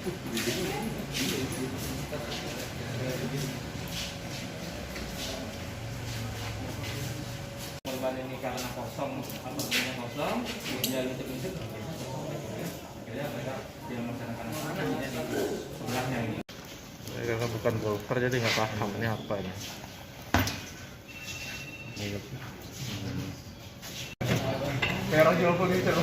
Korban ini karena kosong, apartemennya kosong, dia intip-intip, akhirnya mereka tidak melaksanakan amanah di sebelahnya ini. Karena bukan golfer jadi nggak paham ini apa ini. Kayak orang jual furniture.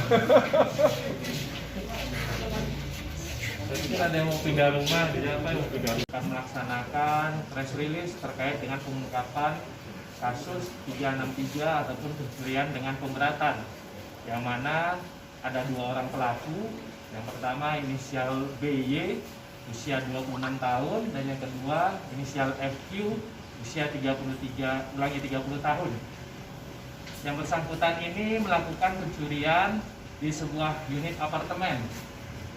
Mungkin ada yang mau pindah rumah, jadi apa yang mau pindah rumah? Akan melaksanakan press release terkait dengan pengungkapan kasus 363 ataupun pencurian dengan pemberatan, yang mana ada 2 orang pelaku. Yang pertama inisial BY usia 26 tahun dan yang kedua inisial FQ usia 30 tahun. Yang bersangkutan ini melakukan pencurian di sebuah unit apartemen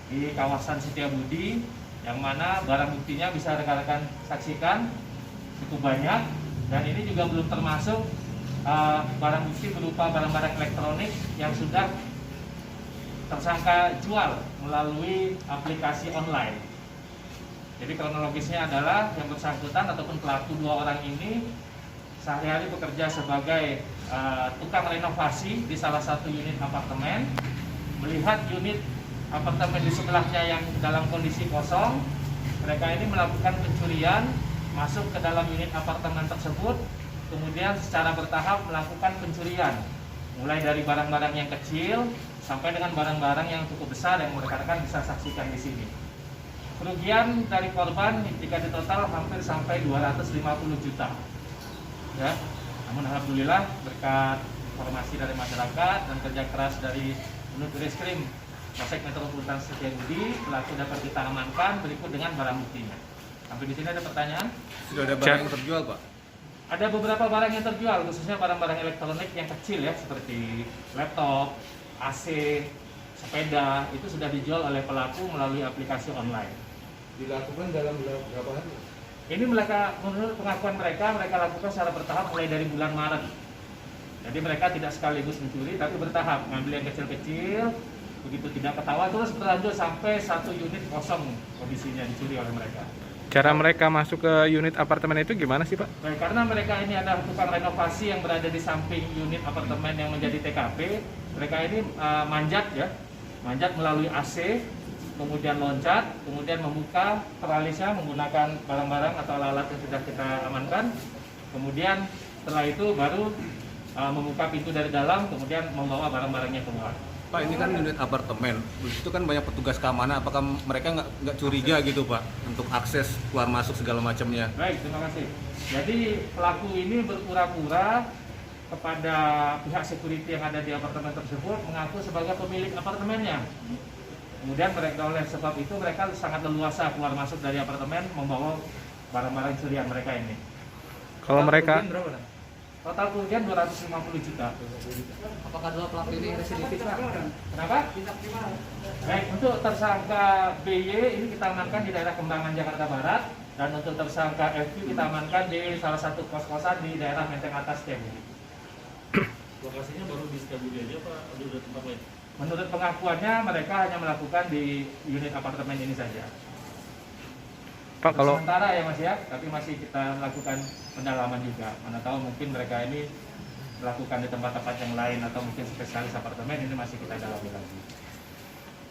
di kawasan Setiabudi, yang mana barang buktinya bisa rekan-rekan saksikan cukup banyak, dan ini juga belum termasuk barang bukti berupa barang-barang elektronik yang sudah tersangka jual melalui aplikasi online. Jadi kronologisnya adalah yang bersangkutan ataupun pelaku 2 orang ini sehari-hari bekerja sebagai tukang renovasi di salah satu unit apartemen. Melihat unit apartemen di sebelahnya yang dalam kondisi kosong, mereka ini melakukan pencurian, masuk ke dalam unit apartemen tersebut, kemudian secara bertahap melakukan pencurian, mulai dari barang-barang yang kecil sampai dengan barang-barang yang cukup besar yang rekan-rekan bisa saksikan di sini. Kerugian dari korban jika ditotal hampir sampai 250 juta. Ya, namun alhamdulillah berkat informasi dari masyarakat dan kerja keras dari Unit Reskrim Polsek Metropolitan Setiabudi, pelaku dapat kita amankan berikut dengan barang buktinya. Sampai di sini ada pertanyaan? Sudah ada barang yang terjual, Pak? Ada beberapa barang yang terjual, khususnya barang-barang elektronik yang kecil ya, seperti laptop, AC, sepeda, itu sudah dijual oleh pelaku melalui aplikasi online. Dilakukan dalam berapa hari? Ini mereka, menurut pengakuan mereka lakukan secara bertahap mulai dari bulan Maret. Jadi mereka tidak sekaligus mencuri, tapi bertahap, ngambil yang kecil-kecil, begitu tidak ketahuan terus berlanjut sampai 1 unit kosong kondisinya dicuri oleh mereka. Cara mereka masuk ke unit apartemen itu gimana sih, Pak? Baik, karena mereka ini adalah tukang renovasi yang berada di samping unit apartemen yang menjadi TKP, mereka ini manjat melalui AC, kemudian loncat, kemudian membuka teralisnya menggunakan barang-barang atau alat-alat yang sudah kita amankan, kemudian setelah itu baru membuka pintu dari dalam, kemudian membawa barang-barangnya keluar. Pak, ini kan unit apartemen, itu kan banyak petugas keamanan, apakah mereka nggak curiga gitu, Pak, untuk akses keluar masuk segala macamnya? Baik, terima kasih. Jadi pelaku ini berpura-pura kepada pihak security yang ada di apartemen tersebut mengaku sebagai pemilik apartemennya. Kemudian mereka oleh sebab itu mereka sangat leluasa keluar masuk dari apartemen membawa barang-barang curian mereka ini. Kalau mereka Total kerugian 250 juta. Apakah 2 pelaku ini residivis, Pak? Kenapa? Baik, untuk tersangka BY ini kita amankan di daerah Kembangan, Jakarta Barat, dan untuk tersangka FQ kita amankan di salah satu kos-kosan di daerah Menteng Atas, Setiabudi. Lokasinya baru di Setiabudi aja, Pak? Ada udah tempat lain? Menurut pengakuannya mereka hanya melakukan di unit apartemen ini saja. Pak, kalau Sementara ya Mas ya, tapi masih kita lakukan pendalaman juga. Mana tahu mungkin mereka ini melakukan di tempat-tempat yang lain atau mungkin spesialis apartemen, ini masih kita dalami lagi.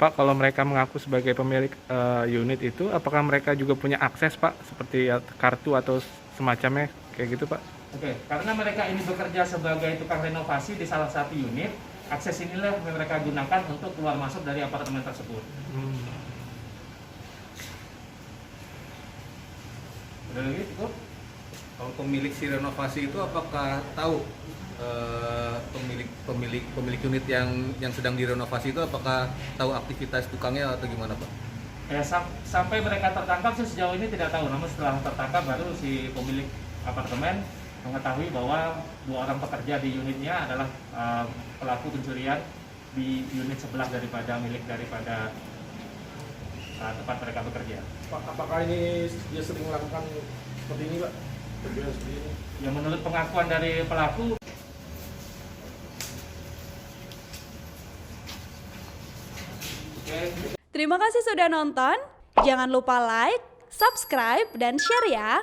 Pak, kalau mereka mengaku sebagai pemilik unit itu, apakah mereka juga punya akses, Pak, seperti kartu atau semacamnya kayak gitu, Pak? Oke, karena mereka ini bekerja sebagai tukang renovasi di salah satu unit, akses inilah yang mereka gunakan untuk keluar masuk dari apartemen tersebut. Udah lagi cukup? Kalau pemilik si renovasi itu apakah tahu pemilik unit yang sedang direnovasi itu apakah tahu aktivitas tukangnya atau gimana, Pak? Ya, sampai mereka tertangkap sih sejauh ini tidak tahu, namun setelah tertangkap baru si pemilik apartemen mengetahui bahwa 2 orang pekerja di unitnya adalah pelaku pencurian di unit sebelah daripada tempat mereka bekerja. Pak, apakah ini dia sering melakukan seperti ini, Pak? Seperti ini? Ya, menurut pengakuan dari pelaku. Terima kasih sudah nonton. Jangan lupa like, subscribe, dan share ya.